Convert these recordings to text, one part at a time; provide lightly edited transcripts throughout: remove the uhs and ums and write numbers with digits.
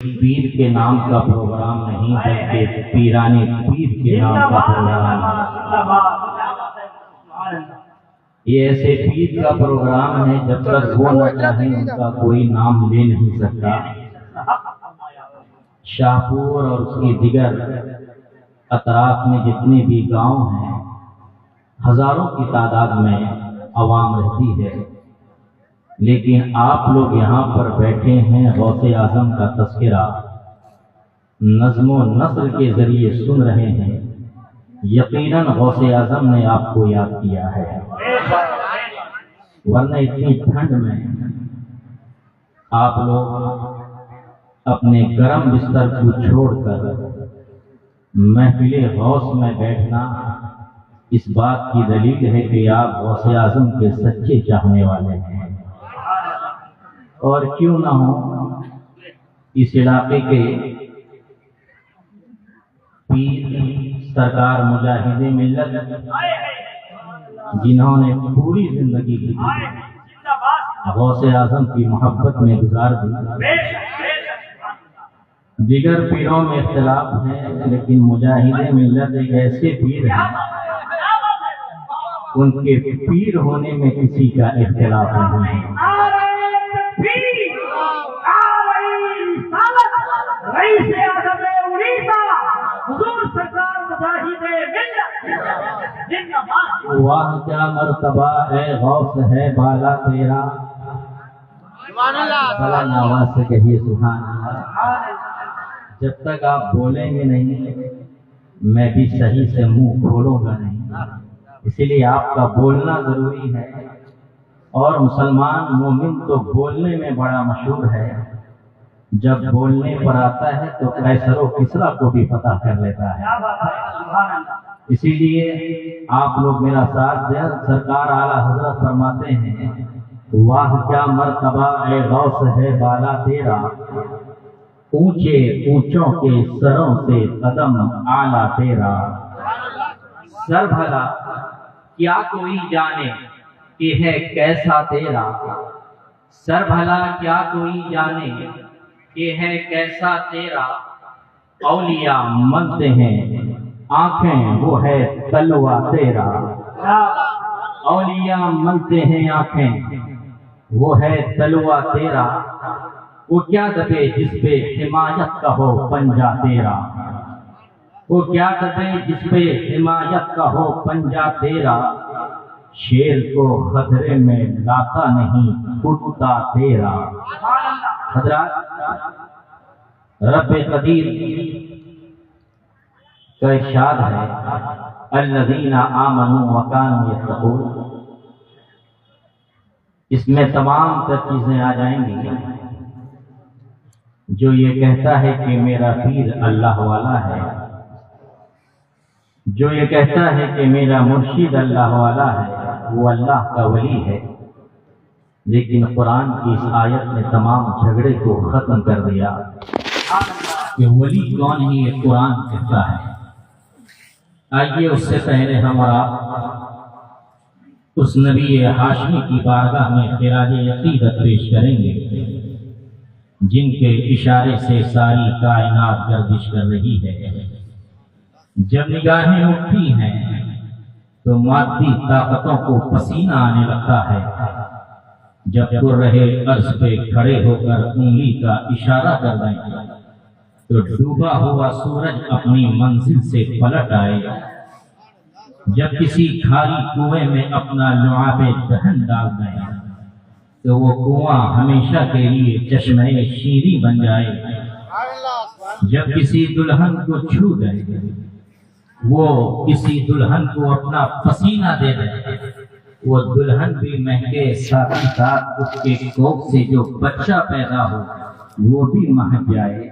پیر کے نام کا پروگرام نہیں بلکہ پیرانے پیر کے نام کا پروگرام ہے۔ یہ ایسے پیر کا پروگرام ہے جب تک وہ نہ چاہیں ان کا کوئی نام لے نہیں سکتا۔ شاہپور اور اس کی دیگر اطراف میں جتنے بھی گاؤں ہیں، ہزاروں کی تعداد میں عوام رہتی ہے، لیکن آپ لوگ یہاں پر بیٹھے ہیں، غوث اعظم کا تذکرہ نظم و نثر کے ذریعے سن رہے ہیں۔ یقیناً غوث اعظم نے آپ کو یاد کیا ہے، ورنہ اتنی ٹھنڈ میں آپ لوگ اپنے گرم بستر کو چھوڑ کر محفل غوث میں بیٹھنا اس بات کی دلیل ہے کہ آپ غوث اعظم کے سچے چاہنے والے ہیں۔ اور کیوں نہ ہو، اس علاقے کے پیر سرکار مجاہد ملت جنہوں نے پوری زندگی غوث اعظم کی محبت میں گزار دی۔ دیگر پیروں میں اختلاف ہے، لیکن مجاہد ملت ایک ایسے پیر ہیں ان کے پیر ہونے میں کسی کا اختلاف نہیں ہے۔ واہ کیا مرتبہ ہے غوث ہے بالا تیرا، بلند آواز سے کہیے سبحان اللہ۔ جب تک آپ بولیں گے نہیں میں بھی صحیح سے منہ کھولوں گا نہیں، اسی لیے آپ کا بولنا ضروری ہے۔ اور مسلمان مومن تو بولنے میں بڑا مشہور ہے، جب بولنے پر آتا ہے تو قیصر و کسریٰ کو بھی فتح کر لیتا ہے۔ اسی لیے آپ لوگ میرا ساتھ دیں۔ سرکار اعلیٰ حضرت فرماتے ہیں، واہ کیا مرتبہ اے غوث ہے بالا تیرا، اونچے اونچوں کے سروں سے قدم اعلیٰ تیرا۔ سر بھلا کیا کوئی جانے کہ ہے کیسا تیرا، سر بھلا کیا کوئی جانے کہ ہے کیسا تیرا۔ اولیاء ملتے ہیں آنکھیں وہ ہے تلوا تیرا، اولیاء ملتے ہیں آنکھیں وہ ہے تلوا تیرا۔ وہ کیا دبے جس پہ حمایت کا ہو پنجہ تیرا، وہ کیا دبے جس پہ حمایت کا ہو پنجہ تیرا۔ شیر کو خطرے میں لاتا نہیں کتا تیرا۔ حضرات، رب قدیر کا ارشاد ہے، الذین آمنوا وکانوا یتقون۔ اس میں تمام تر چیزیں آ جائیں گی۔ جو یہ کہتا ہے کہ میرا پیر اللہ والا ہے، جو یہ کہتا ہے کہ میرا مرشد اللہ والا ہے، وہ اللہ کا ولی ہے، لیکن قرآن کی اس آیت نے تمام جھگڑے کو ختم کر دیا کہ ولی کون ہی یہ قرآن کہتا ہے۔ آئیے اس سے پہلے ہم اور آپ اس نبی ہاشمی کی بارگاہ میں خراج عقیدت پیش کریں گے جن کے اشارے سے ساری کائنات گردش کر رہی ہے۔ جب نگاہیں اٹھتی ہیں تو مادی طاقتوں کو پسینہ آنے لگتا ہے، جب تو رہے عرض پہ کھڑے ہو کر انگلی کا اشارہ کر دیں تو ڈوبا ہوا سورج اپنی منزل سے پلٹ آئے، جب کسی کھاری کنویں میں اپنا لعاب دہن ڈال دیں تو وہ کنواں ہمیشہ کے لیے چشمہ شیریں بن جائے، جب کسی دلہن کو چھو دیں وہ کسی دلہن کو اپنا پسینہ دے دے، وہ دلہن بھی مہکے، ساتھ ہی ساتھ اس کے کوکھ سے جو بچہ پیدا ہو وہ بھی مہک جائے۔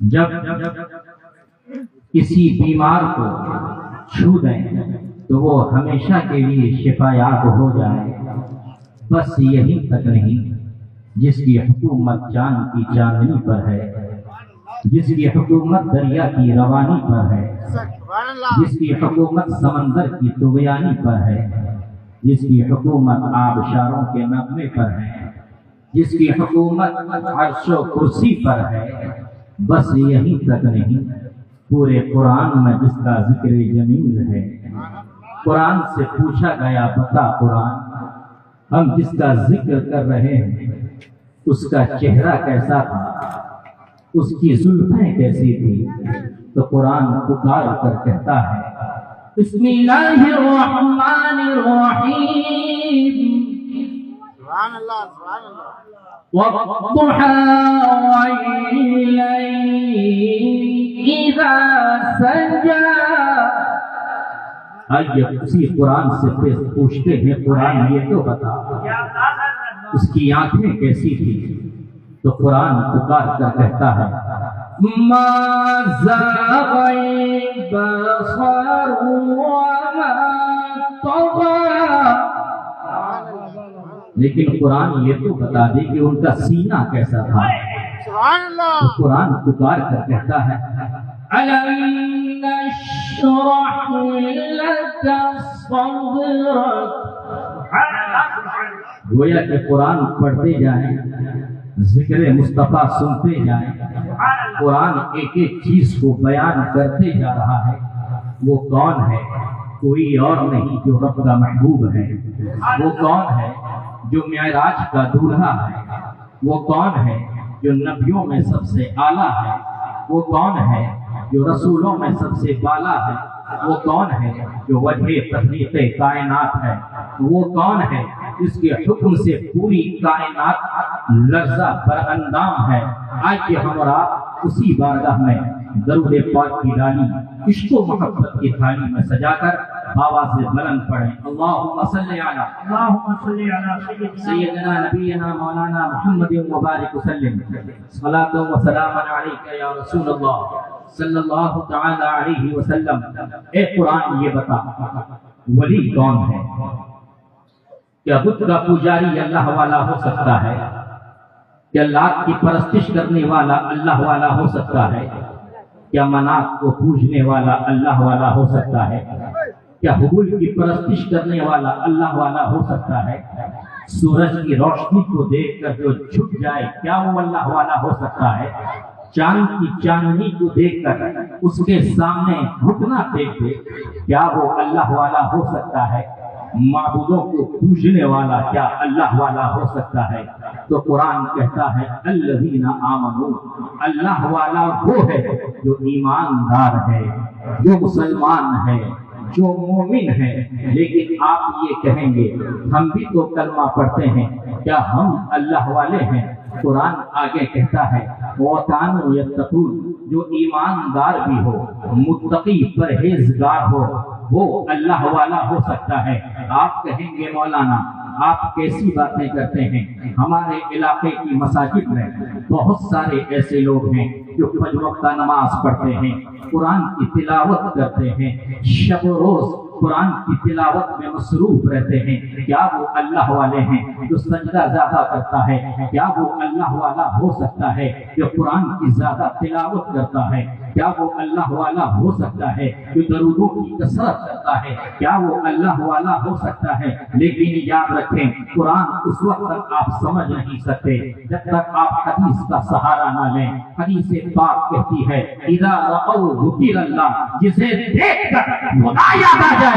جب کسی بیمار کو چھو دیں تو وہ ہمیشہ کے لیے شفا یاب ہو جائے۔ بس یہی تک نہیں، جس کی حکومت چاند کی چاندنی پر ہے، جس کی حکومت دریا کی روانی پر ہے، جس کی حکومت سمندر کی طغیانی پر ہے، جس کی حکومت آبشاروں کے نغمے پر ہے، جس کی حکومت عرش و کرسی پر ہے، بس یہیں تک نہیں، پورے قرآن میں جس کا ذکر جمیل ہے۔ قرآن سے پوچھا گیا، بتا قرآن، ہم جس کا ذکر کر رہے ہیں اس کا چہرہ کیسا تھا، اس کی زلفیں کیسی تھی؟ تو قرآن پکار کر کہتا ہے، بسم اللہ الرحمن الرحیم، سبحان اللہ سبحان اللہ، والضحى والليل إذا سجى۔ آئیے اسی قرآن سے پوچھتے ہیں، قرآن یہ تو بتا اس کی آنکھیں کیسی تھی؟ تو قرآن پکار کر کہتا ہے، ما زاغ البصر وما طغى۔ لیکن قرآن یہ تو بتا دے کہ ان کا سینہ کیسا تھا۔ سبحان اللہ، تو قرآن پکار کر کہتا ہے، أَلَمْ نَشْرَحْ لَكَ صَدْرَكَ۔ گویا کہ قرآن پڑھتے جائیں، ذکر مصطفیٰ سنتے جائیں، قرآن ایک ایک چیز کو بیان کرتے جا رہا ہے۔ وہ کون ہے؟ کوئی اور نہیں جو رب کا محبوب ہے۔ وہ کون ہے؟ جو معراج کا دولہا ہے۔ وہ کون ہے؟ جو نبیوں میں سب سے اعلیٰ ہے۔ وہ کون ہے؟ جو رسولوں میں سب سے بالا ہے۔ وہ کون ہے؟ جو وجہ تخلیق کائنات ہے۔ وہ کون ہے؟ اس کے حکم سے پوری کائنات لرزہ پر اندام ہے۔ آج ہم اور آپ اسی بارگاہ میں درود پاک کی ڈالی عشق و محبت کی تھالی میں سجا کر آواز سے بلند پڑھیں، اللہم صلی علی سیدنا نبینا مولانا محمد مبارک وسلم، صلاۃ و سلام علیک یا رسول اللہ صلی اللہ تعالی علیہ وسلم۔ اے قرآن یہ بتا، ولی کون ہے؟ کیا بت کا پجاری اللہ والا ہو سکتا ہے؟ کیا لات کی پرستش کرنے والا اللہ والا ہو سکتا ہے؟ کیا منات کو پوجنے والا اللہ والا ہو سکتا ہے؟ کیا حبول کی پرستش کرنے والا اللہ والا ہو سکتا ہے؟ سورج کی روشنی کو دیکھ کر جو جھک جائے، کیا وہ اللہ والا ہو سکتا ہے؟ چاند کی چاندنی کو دیکھ کر اس کے سامنے گھٹنا ٹیک دے، کیا وہ اللہ والا ہو سکتا ہے؟ معبودوں کو پوجنے والا کیا اللہ والا ہو سکتا ہے؟ تو قرآن کہتا ہے، الذین آمنوا، اللہ والا وہ ہے جو ایماندار ہے، جو مسلمان ہے، جو مومن ہے۔ لیکن آپ یہ کہیں گے، ہم بھی تو کلمہ پڑھتے ہیں، کیا ہم اللہ والے ہیں؟ قرآن آگے کہتا ہے، وَكَانُوا يَتَّقُونَ، جو ایماندار بھی ہو، متقی پرہیزگار ہو، وہ اللہ والا ہو سکتا ہے۔ آپ کہیں گے، مولانا آپ کیسی باتیں کرتے ہیں؟ ہمارے علاقے کی مساجد میں بہت سارے ایسے لوگ ہیں جو فجر وقتہ نماز پڑھتے ہیں، قرآن کی تلاوت کرتے ہیں، شب و روز قرآن کی تلاوت میں مصروف رہتے ہیں، کیا وہ اللہ والے ہیں؟ جو سجدہ زیادہ کرتا ہے، کیا وہ اللہ والا ہو سکتا ہے؟ جو قرآن کی زیادہ تلاوت کرتا ہے، کیا وہ اللہ والا ہو سکتا ہے؟ جو درودوں کی کثرت کرتا ہے، کیا وہ اللہ والا ہو سکتا ہے؟ لیکن یاد رکھیں، قرآن اس وقت تک آپ سمجھ نہیں سکتے جب تک آپ حدیث کا سہارا نہ لیں۔ حدیث پاک کہتی ہے، اذا رأوا ذکر اللہ، جسے دیکھ کر خدا یاد آ جائے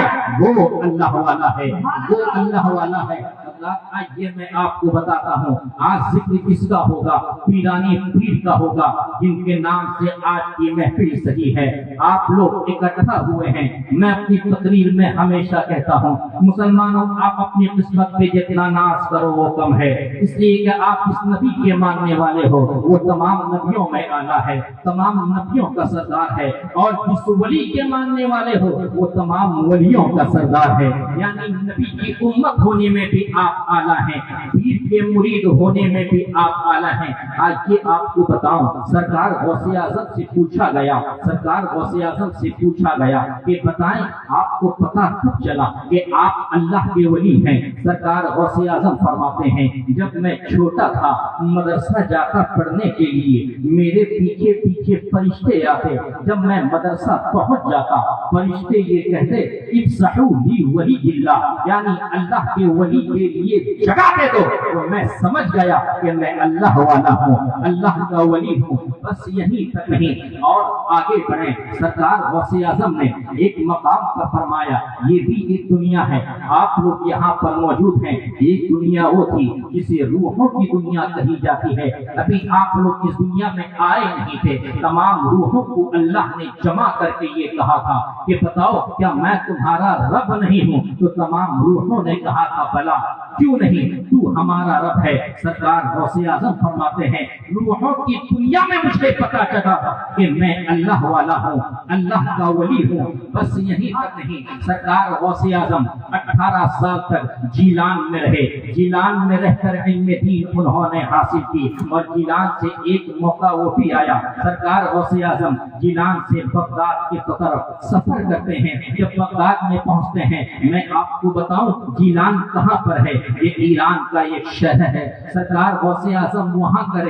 وہ اللہ والا ہے، وہ اللہ والا ہے۔ آج یہ میں آپ کو بتاتا ہوں، آج ذکر کس کا ہوگا؟ پیرانی پیر کا ہوگا، جن کے نام سے آج کی محفل سجی ہے۔ آپ لوگ اکٹھا ہوئے ہیں۔ میں اپنی تقریر میں ہمیشہ کہتا ہوں، مسلمانوں آپ اپنی قسمت پہ جتنا ناز کرو وہ کم ہے، اس لیے کہ آپ اس نبی کے ماننے والے ہو، وہ تمام نبیوں میں اعلیٰ ہے، تمام نبیوں کا سردار ہے، اور جس ولی کے ماننے والے ہو وہ تمام ولیوں کا سردار ہے۔ یعنی نبی کی امت ہونے میں بھی آپ اعلیٰ ہیں، پیر کے مرید ہونے میں بھی آپ اعلیٰ ہیں۔ آج یہ آپ کو بتاؤں، سرکار غوث اعظم سے پوچھا گیا، سرکار غوث اعظم سے پوچھا گیا کہ بتائیں آپ کو پتہ کب چلا کہ آپ اللہ کے ولی ہیں؟ سرکار غوث اعظم فرماتے ہیں، جب میں چھوٹا تھا مدرسہ جا کر پڑھنے کے لیے میرے پیچھے پیچھے فرشتے آتے، جب میں مدرسہ پہنچ جاتا فرشتے یہ کہتے افسحوا لی ولی اللہ، یعنی اللہ کے ولی کے لیے جگہ دے دو تو میں سمجھ گیا کہ میں اللہ والا ہوں، اللہ کا ولی ہوں۔ بس یہیں تک نہیں، اور آگے بڑھیں۔ سرکار غوث اعظم نے ایک مقام پر فرمایا یہ بھی ایک دنیا ہے، آپ لوگ یہاں پر موجود ہیں، ایک دنیا وہ تھی جسے روحوں کی دنیا کہی جاتی ہے، ابھی آپ لوگ اس دنیا میں آئے نہیں تھے، تمام روحوں کو اللہ نے جمع کر کے یہ کہا تھا کہ بتاؤ کیا میں تمہارا رب نہیں ہوں؟ تو تمام روحوں نے کہا تھا بلا، کیوں نہیں، تو ہمارا رب ہے۔ سرکار غوث اعظم فرماتے ہیں روحوں کی دنیا میں مجھے پتا چلا تھا کہ میں اللہ والا ہوں، اللہ کا ولی ہوں۔ بس یہیں تک نہیں، سرکار غوث اعظم 18 سال تک جیلان میں رہے، جیلان میں رہ کر علم دین انہوں نے حاصل کی، اور جیلان سے ایک موقع وہ بھی آیا، سرکار غوث اعظم جیلان سے بغداد کی طرف سفر کرتے ہیں۔ جب بغداد میں پہنچتے ہیں، میں آپ کو بتاؤں جیلان کہاں پر ہے، یہ ایران کا ایک شہر ہے۔ سرکار غوث اعظم وہاں کے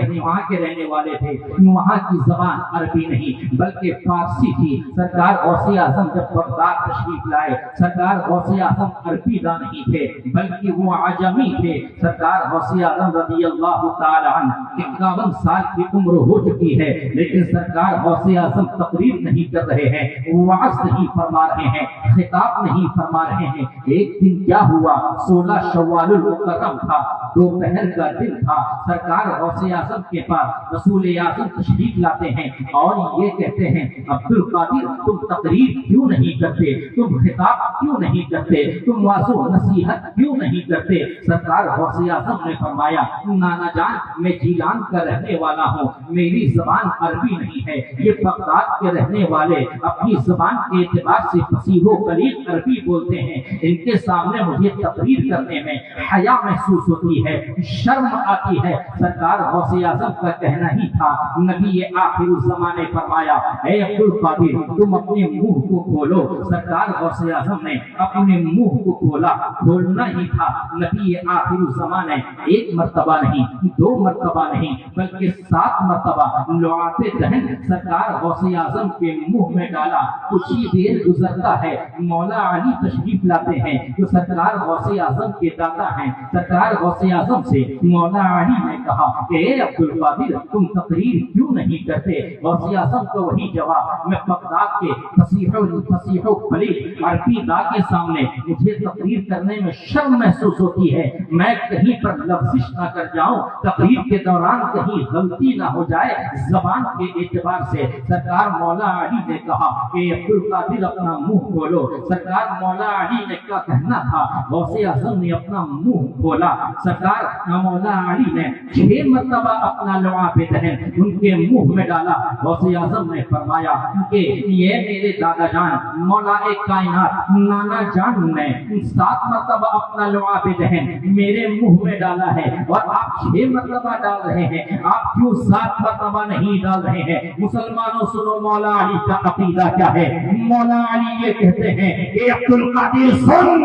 رہنے والے تھے، وہاں کی زبان عربی نہیں بلکہ فارسی تھی۔ سرکار غوث اعظم جب بغداد تشریف لائے، سرکار غوث اعظم عربی داں نہیں تھے بلکہ وہ عجمی تھے۔ سرکار غوث اعظم رضی اللہ تعالی عنہ 51 سال کی عمر ہو چکی ہے، لیکن سرکار غوث اعظم تقریر نہیں کر رہے ہیں، وعظ نہیں فرما رہے ہیں، خطاب نہیں فرما رہے ہیں۔ ایک دن کیا ہوا، 16 شوال المکرم تھا، دوپہر کا دن تھا، سرکار غوث اعظم کے پاس رسول اعظم تشریف لاتے ہیں اور یہ کہتے ہیں عبد القادر تم تقریر کیوں نہیں کرتے، تم خطاب کیوں نہیں کرتے، تم واعظ و نصیحت کیوں نہیں کرتے؟ سرکار غوث اعظم نے فرمایا نانا جان میں جیلان کا رہنے والا ہوں، میری زبان عربی نہیں ہے، یہ بغداد کے رہنے والے اپنی زبان کے اعتبار سے فصیح و بلیغ عربی بولتے ہیں، ان کے سامنے مجھے تقریر کرنے میں حیا محسوس ہوتی ہے، شرم آتی ہے۔ سرکار غوث اعظم کا کہنا ہی تھا، نبی آخر الزمان نے فرمایا اے عبد القادر تم اپنے منہ کو کھولو۔ سرکار غوث اعظم نے اپنے منہ کو کھولا، کھولنا ہی تھا۔ نبی آخر الزمان نے ایک مرتبہ نہیں، 2 مرتبہ نہیں بلکہ 7 مرتبہ لعاب دہن سرکار غوث اعظم کے منہ میں ڈالا۔ کچھ ہی دیر گزرتا ہے، مولا علی تشریف لاتے ہیں جو سرکار غوث اعظم کے دادا ہیں۔ سرکار غوث اعظم سے مولا علی نے کہا کہ اے عبد القادر تم تقریر کیوں نہیں کرتے؟ غوث اعظم کا وہی جواب، میں بغداد کے فصیح و بلیغ عربی داں کے سامنے مجھے تقریر کرنے میں شرم محسوس ہوتی ہے، میں کہیں پر لفظش نہ کر جاؤں، تقریر کے دوران کہیں غلطی نہ ہو جائے زبان کے اعتبار سے۔ سرکار مولا علی نے کہا کہ عبد القادر اپنا منہ کھولو۔ سرکار مولا علی نے کیا کہنا تھا، غوث اعظم نے اپنا منہ کھولا۔ سرکار مولا علی نے 6 مرتبہ اپنا لعاب دہن ان کے منہ میں ڈالا۔ غوث اعظم نے فرمایا کہ یہ میرے دادا جان مولا کائنات نانا جان نے 7 مرتبہ اپنا لعاب دہن میرے منہ میں ڈالا ہے اور آپ 6 مرتبہ ڈال رہے ہیں، آپ کیوں 7 مرتبہ نہیں ڈال رہے ہیں؟ مسلمانوں سنو مولا علی کا عقیدہ کیا ہے۔ مولا علی یہ کہتے ہیں کہ عبد القادر سن،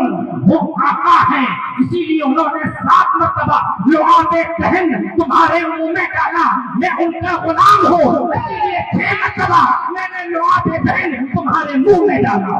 وہ آقا ہیں اسی لیے انہوں نے 7 مرتبہ لعاب دہن تمہارے منہ میں ڈالا، میں ان کا غلام ہوں اسی لیے 6 مرتبہ میں نے لعاب دہن تمہارے منہ میں ڈالا۔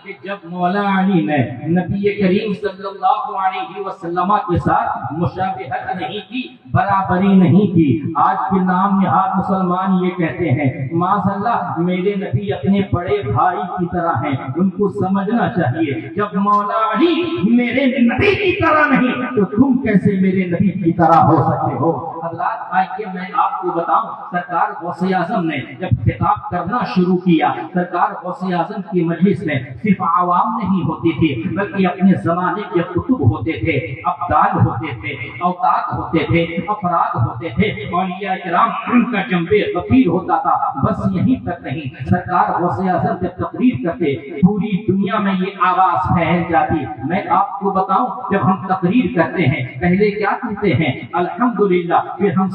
کہ جب مولا علی نے نبی کریم صلی اللہ علیہ وسلم کے ساتھ مشابہت نہیں کی، برابری نہیں کی، آج کے نام نہاد مسلمان یہ کہتے ہیں معاذ اللہ میرے نبی اپنے بڑے بھائی کی طرح ہیں، ان کو سمجھنا چاہیے۔ جب مولا علی میرے نبی کی طرح نہیں تو تم کیسے میرے نبی کی طرح ہو سکتے ہو؟ حضرات آئیے میں آپ کو بتاؤں، سرکار غوث اعظم نے جب خطاب کرنا شروع کیا، سرکار غوث اعظم کی مجلس میں صرف عوام نہیں ہوتی تھی بلکہ اپنے زمانے کے کتب ہوتے تھے، ابدال ہوتے تھے، اوتاد ہوتے تھے، افراد ہوتے تھے، اولیاء کرام ان کا جنبے غفیر ہوتا تھا۔ بس یہیں تک نہیں، سرکار غوث اعظم جب تقریر کرتے پوری دنیا میں یہ آواز پھیل جاتی۔ میں آپ کو بتاؤں جب ہم تقریر کرتے ہیں پہلے کیا کہتے ہیں؟ الحمدللہ، پھر ہم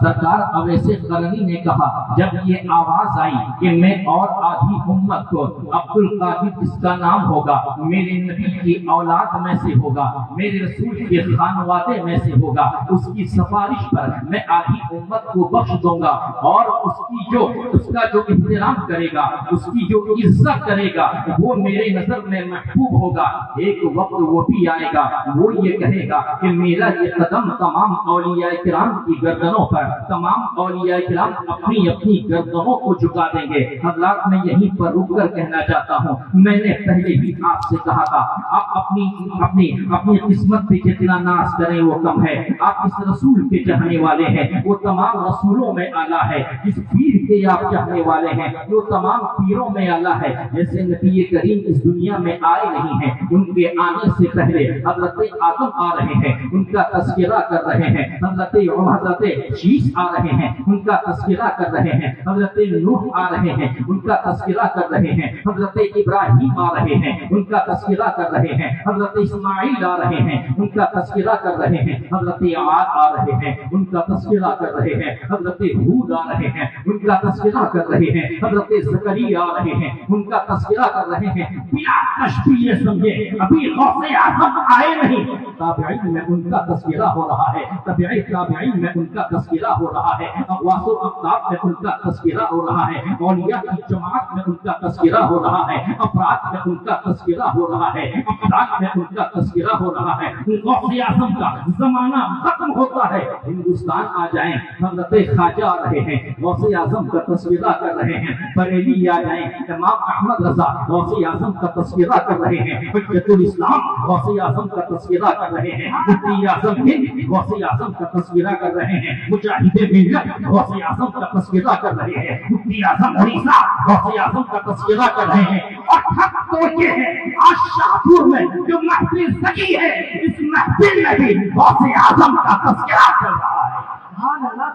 سرکار اویس قرنی نے کہا جب یہ آواز آئی کہ میں اور آدھی امت کو عبد القادر جس کا نام ہوگا میرے نبی کی اولاد میں سے ہوگا، میرے رسول کے خانوادے میں سے ہوگا، اس کی سفارش پر میں آدھی امت کو بخش دوں گا، اور اس کا جو احترام کرے گا، اس کی جو عزت کرے گا وہ میرے نظر میں محبوب ہوگا۔ ایک وقت وہ بھی آئے گا وہ یہ کہے گا کہ میرا یہ قدم تمام اولیاء کرام کی گردنوں پر، تمام اولیاء کرام اپنی اپنی گردنوں کو جھکا دیں گے۔ حضرات میں یہیں پر رک کر کہنا چاہتا ہوں، میں نے پہلے بھی آپ سے کہا تھا آپ اپنی قسمت پہ جتنا ناز کریں وہ کم ہے۔ آپ اس رسول کے چاہنے والے ہیں، وہ تمام رسولوں میں اعلیٰ ہے۔ جس پیر کے آپ چاہنے والے ہیں وہ تمام پیروں میں اعلیٰ ہے۔ جیسے نبی کریم اس دنیا میں آئے نہیں ہیں، ان کے آنے سے پہلے حضرت آدم آ رہے ہیں، ان کا تذکرہ کر رہے ہیں۔ حضرت شیش آ رہے ہیں، ان کا تذکرہ کر رہے ہیں۔ حضرت نوح آ رہے ہیں، ان کا تذکرہ کر رہے ہیں۔ حضرت ابراہیم آ رہے ہیں، ان کا تذکرہ کر رہے ہیں۔ حضرت اسماعیل آ رہے ہیں، ان کا تذکرہ کر رہے ہیں۔ حضرت عاد آ رہے ہیں، ان کا تذکرہ کر رہے ہیں۔ حضرت ہود آ رہے ہیں، ان کا تذکرہ کر رہے ہیں۔ حضرت زکریا آ رہے ہیں، ان کا تذکرہ کر رہے ہیں۔ بلا تشبیہ سمجھے ابھی غوث اعظم آئے نہیں، تابعین میں ان کا تذکرہ ہو رہا ہے، تابعین میں ان کا تذکرہ ہو رہا ہے، اقواس و اقطاب میں ان کا تذکرہ ہو رہا ہے، اولیاء کی جماعت میں ان کا تذکرہ ہو رہا ہے، افراد میں ان کا تذکرہ ہو رہا ہے، افراد میں ان کا تذکرہ ہو رہا ہے۔ غوث اعظم کا زمانہ ختم ہوتا ہے، ہندوستان آ جائیں، حضرت خواجہ آ رہے ہیں، غوث اعظم کا تذکرہ کر رہے ہیں۔ بریلی آ جائیں، امام احمد رضا غوث اعظم کا تذکرہ کر رہے ہیں۔ حجت الاسلام غوث اعظم کا تذکرہ کر رہے ہیں۔ مفتی اعظم ہند غوث اعظم کا تذکرہ کر رہے ہیں۔ مجاہد ملت غوث اعظم کا تذکرہ کر رہے ہیں۔ مفتی اعظم اڑیسہ غوث اعظم کا تذکرہ کر رہے ہیں۔ اور حق تو یہ ہے آج شاہپور میں جو محفل سجی ہے، اس محفل میں بھی غوث اعظم کا تذکرہ کر رہا ہے۔ سبحان اللہ،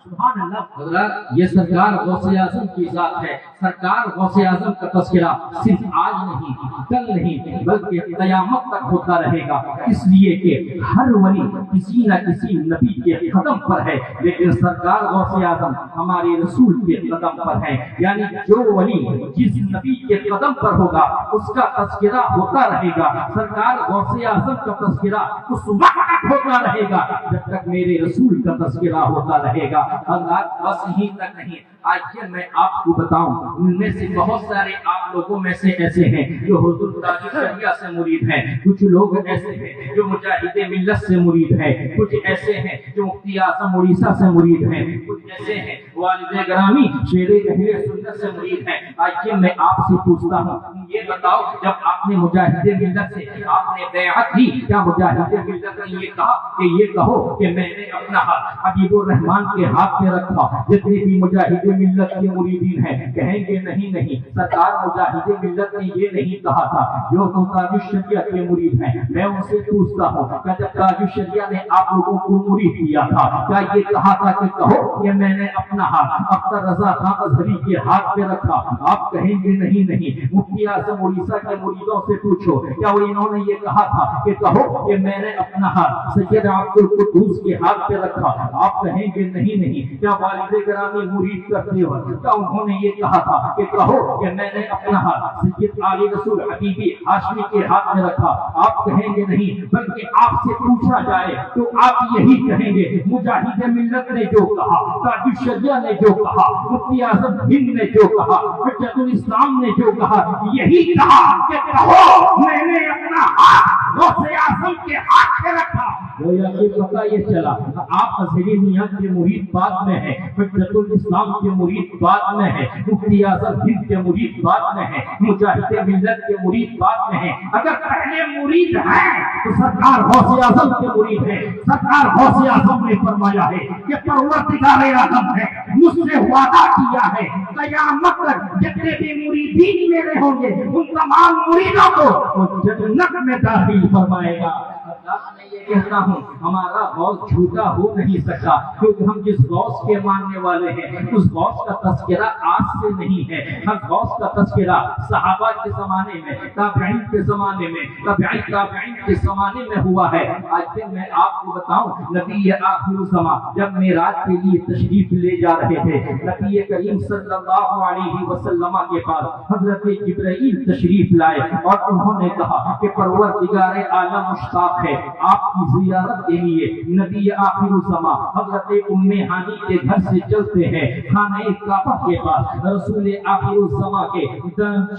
سبحان اللہ۔ حضرات یہ سرکار غوث اعظم کی ذات ہے۔ سرکار غوث اعظم کا تذکرہ صرف آج نہیں، کل نہیں، بلکہ قیامت تک ہوتا رہے گا، اس لیے کہ ہر ولی کسی نہ کسی نبی کے قدم پر ہے، لیکن سرکار غوث اعظم ہمارے رسول کے قدم پر ہے۔ یعنی جو ولی جس نبی کے قدم پر ہوگا اس کا تذکرہ ہوتا رہے گا۔ سرکار غوث اعظم کا تذکرہ اس وقت تک ہوتا رہے گا جب تک میرے رسول کا تذکرہ ہوتا رہے گا۔ اللہ بس یہیں تک نہیں، آئیے میں آپ کو بتاؤں، ان میں سے بہت سارے آپ لوگوں میں سے ایسے ہیں جو حضور تاج الشریعہ سے مرید ہیں، کچھ لوگ ایسے ہیں جو مجاہد ملت سے مرید ہیں، کچھ ایسے ہیں جو مفتی اعظم اڑیسہ سے مرید ہیں، کچھ ایسے ہیں والد گرامی شیر اہل سنت سے مرید ہیں۔ آئیے میں آپ سے پوچھتا ہوں، یہ بتاؤ جب آپ نے مجاہد ملت سے آپ نے بیعت دی، کیا مجاہد ملت نے یہ کہا کہ یہ کہو کہ میں نے اپنا ہاتھ حبیب الرحمان کے ہاتھ میں رکھا؟ جتنے بھی مجاہد ملت کے مریدین ہیں کہیں گے نہیں نہیں، سرکار مجاہد ملت نے یہ نہیں کہا تھا۔ جو تاج الشریعہ کے مرید ہیں میں ان سے پوچھتا ہوں، کیا جب تاج الشریعہ نے آپ لوگوں کو مرید کیا تھا کیا یہ کہا تھا کہ کہو کہ میں نے اپنا ہاتھ اختر رضا خان ازہری کے ہاتھ پہ رکھا؟ آپ کہیں گے نہیں نہیں۔ مفتی اعظم اڑیسہ کے مریدوں سے پوچھو، کیا وہ انہوں نے یہ کہا تھا کہ کہو کہ میں نے اپنا ہاتھ سید عبد القدوس کے ہاتھ پہ رکھا؟ آپ کہیں گے نہیں نہیں۔ کیا والد گرامی مرید کرتے ہو، کیا انہوں نے یہ کہا تھا کہ کہو کہ میں نے اپنا ہاتھ سید علی رسول حبیبی ہاشمی کے ہاتھ میں رکھا؟ آپ کہیں گے نہیں، بلکہ آپ سے پوچھا جائے تو آپ یہی کہیں گے مجاہد ملت نے جو کہا، تاج الشریعہ نے جو کہا، مفتی اعظم ہند نے جو کہا، حجت الاسلام نے جو کہا، یہی کہا کہ کہو میں نے اپنا ہاتھ غوث اعظم کے ہاتھ میں رکھا۔ گویا کہ پتہ یہ چلا آپ ازہری میاں کے مرید بعد میں ہیں، حجت الاسلام کے مرید بعد میں ہیں، مفتی اعظم ہند کے مرید بعد میں ہیں، مجاہد ملت کے مرید بعد میں ہیں۔ اگر پہلے مرید ہیں تو سرکار غوث اعظم کے مرید ہیں۔ سرکار غوث اعظم نے فرمایا ہے کہ پروردگار اعظم ہے مجھ سے وعدہ کیا ہے قیامت تک جتنے بھی مریدین میرے ہوں گے ان تمام مریدوں کو جنت میں داخل فرمائے گا۔ میں یہ کہتا ہوں ہمارا غوث جھوٹا ہو نہیں سکتا، کیونکہ ہم جس غوث کے ماننے والے ہیں اس غوث کا تذکرہ آج سے نہیں ہے، ہم غوث کا تذکرہ صحابہ کے زمانے میں، تابعین کے زمانے میں، تابعین کے زمانے میں ہوا ہے۔ آج پھر میں آپ کو بتاؤں، نبی آخر الزمان جب معراج کے لیے تشریف لے جا رہے تھے، نبی کریم صلی اللہ علیہ وسلم کے پاس حضرت جبرائیل تشریف لائے اور انہوں نے کہا کہ پروردگار عالم مشتاق ہے آپ کی زیارت کے لیے۔ نبی آخر الزمان حضرت ام ہانی کے گھر سے چلتے ہیں خانہ کعبہ کے پاس، رسول آخر الزمان کے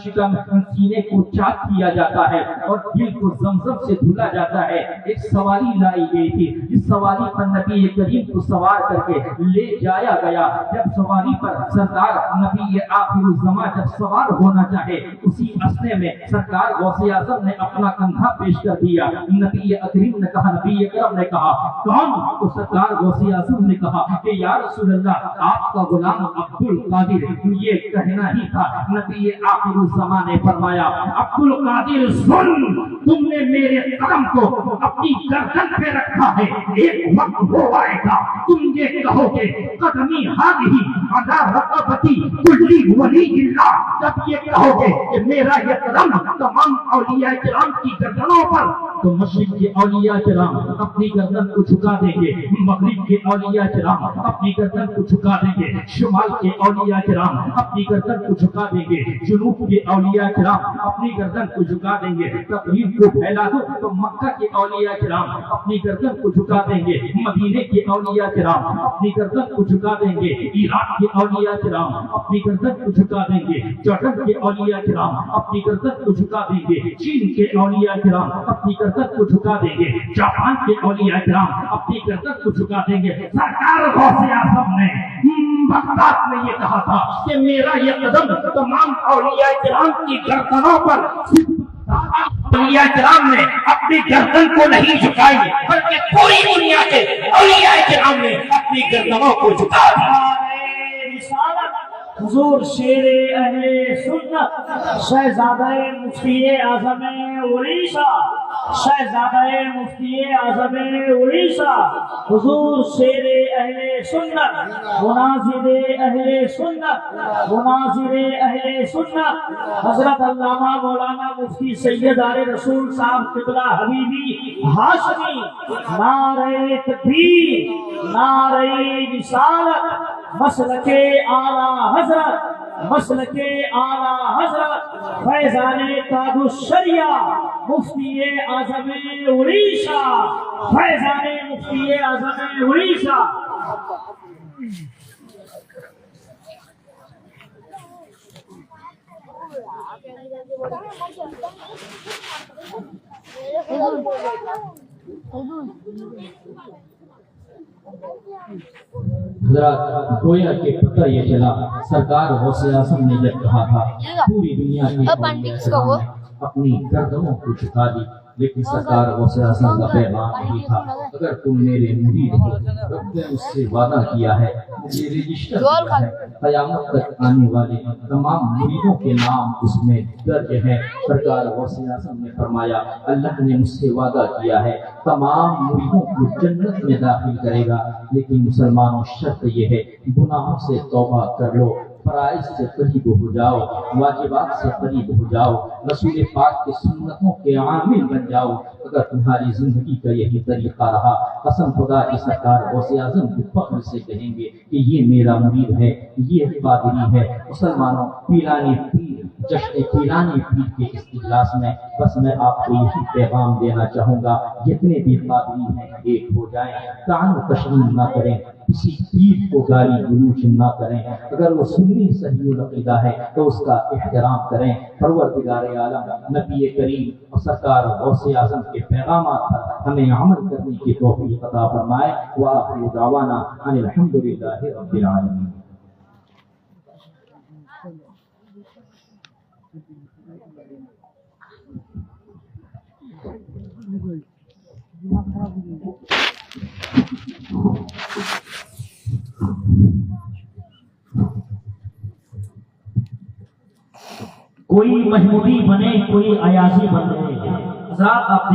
شکم سینے کو چاک کیا جاتا ہے اور دل کو زمزم سے دھلا جاتا ہے۔ ایک سواری لائی گئی تھی، اس سواری پر نبی کریم کو سوار کر کے لے جایا گیا۔ جب سواری پر سرکار نبی آخر الزمان جب سوار ہونا چاہے، اسی اسنے میں سرکار غوث اعظم نے اپنا کندھا پیش کر دیا۔ نبی کریم نے کہا، نبی اکرم نے کہا کون؟ تو سرکار غوث اعظم نے کہا کہ یا رسول اللہ آپ کا غلام عبد القادر، یہ کہنا ہی تھا۔ نبی آخر الزمان نے فرمایا عبد القادر سن، تم نے میرے قدم کو اپنی گردن پہ رکھا ہے، ایک وقت وہ آئے گا تم یہ کہو گے قدمی ہاتھی علی رقبتی کلی ولی اللہ، جب یہ کہو گے کہ میرا یہ قدم تمام اولیاء کرام کی گردنوں پر، تو مشرق کے اولیاء کرام اپنی گردن کو جھکا دیں گے، مغرب کے اولیاء کرام اپنی گردن کو جھکا دیں گے، شمال کے اولیاء کرام اپنی گردن کو جھکا دیں گے، جنوب کے اولیاء کرام اپنی گردن کو جھکا دیں گے۔ تقریر کو پھیلا دو تو مکہ کے اولیاء کرام اپنی گردن کو جھکا دیں گے، مدینے کے اولیاء کرام اپنی گردن کو جھکا دیں گے، عراق کے اولیاء کرام اپنی گردن کو جھکا دیں گے، جارڈن کے اولیاء کرام اپنی گردن کو جھکا دیں گے، چین کے اولیاء کرام اپنی گردن کو جھکا دیں گے، جاپان کے اولیاء کرام اپنی گردن کو جھکا دیں گے۔ سرکار غوث اعظم نے بغداد میں یہ کہا تھا کہ میرا یہ قدم تمام اولیاء کرام کی گردنوں پر، اولیاء کرام نے اپنی گردن کو نہیں جھکائی بلکہ پوری دنیا کے اولیاء کرام نے اپنی گردنوں کو جھکا دیا۔ حضور شیر اہل سنت شہزادہ مفتی اعظم اڑیسہ، شہزادہ مفتی اعظم اڑیسہ، حضور شیر اہل سنت، مناظر اہل سنت، مناظر اہل سنت، حضرت علامہ مولانا مفتی سید آل رسول صاحب قبلہ حبیبی ہاشمی، نعرہ تکبیر، نعرہ رسالت، مسلک اعلی حضرت، مسلک اعلی حضرت فیضان تاج الشریعہ مفتی اعظم اڑیسہ، فیضان مفتی اعظم اڑیسہ۔ حضرات گویا کہ پتہ یہ چلا سرکار غوث اعظم نے جب کہا تھا پوری دنیا کی اولیاء نے اپنی گردنوں کو جھکا دی، لیکن سرکار غوث اعظم کا پیغام یہی تھا اگر تم میرے مرید ہو، رب نے اس سے وعدہ کیا ہے، مجھے رجسٹر کیا ہے، قیامت تک آنے والے تمام مریدوں کے نام اس میں درج ہے۔ سرکار غوث اعظم نے فرمایا اللہ نے مجھ سے وعدہ کیا ہے تمام مریدوں کو جنت میں داخل کرے گا، لیکن مسلمانوں شرط یہ ہے گناہوں سے توبہ کر لو، فرائض سے قریب ہو جاؤ، واجبات سے قریب ہو جاؤ، رسول پاک کے سنتوں کے عامل بن جاؤ۔ اگر تمہاری زندگی کا یہی طریقہ رہا، قسم خدا کی سرکار غوث اعظم کو فخر سے کہیں گے کہ یہ میرا مرید ہے، یہ قادری ہے۔ مسلمانوں پیلانی پیر، جشن پیلانی پیر کے اس اجلاس میں بس میں آپ کو یہی پیغام دینا چاہوں گا، جتنے بھی قادری ہیں ایک ہو جائیں، طعن و تشنیع نہ کریں، کسی پیر کو گالی گلوچ نہ کریں، اگر وہ سنی صحیح العقیدہ ہے تو اس کا احترام کریں۔ پروردگار عالم نبی کریم اور سرکار غوث اعظم کے پیغامات پر ہمیں عمل کرنے کی توفیق عطا فرمائے۔ وآخر دعوانا ان الحمدللہ رب العالمین۔ کوئی محمودی بنے، کوئی ایازی بنے، حضرات آپ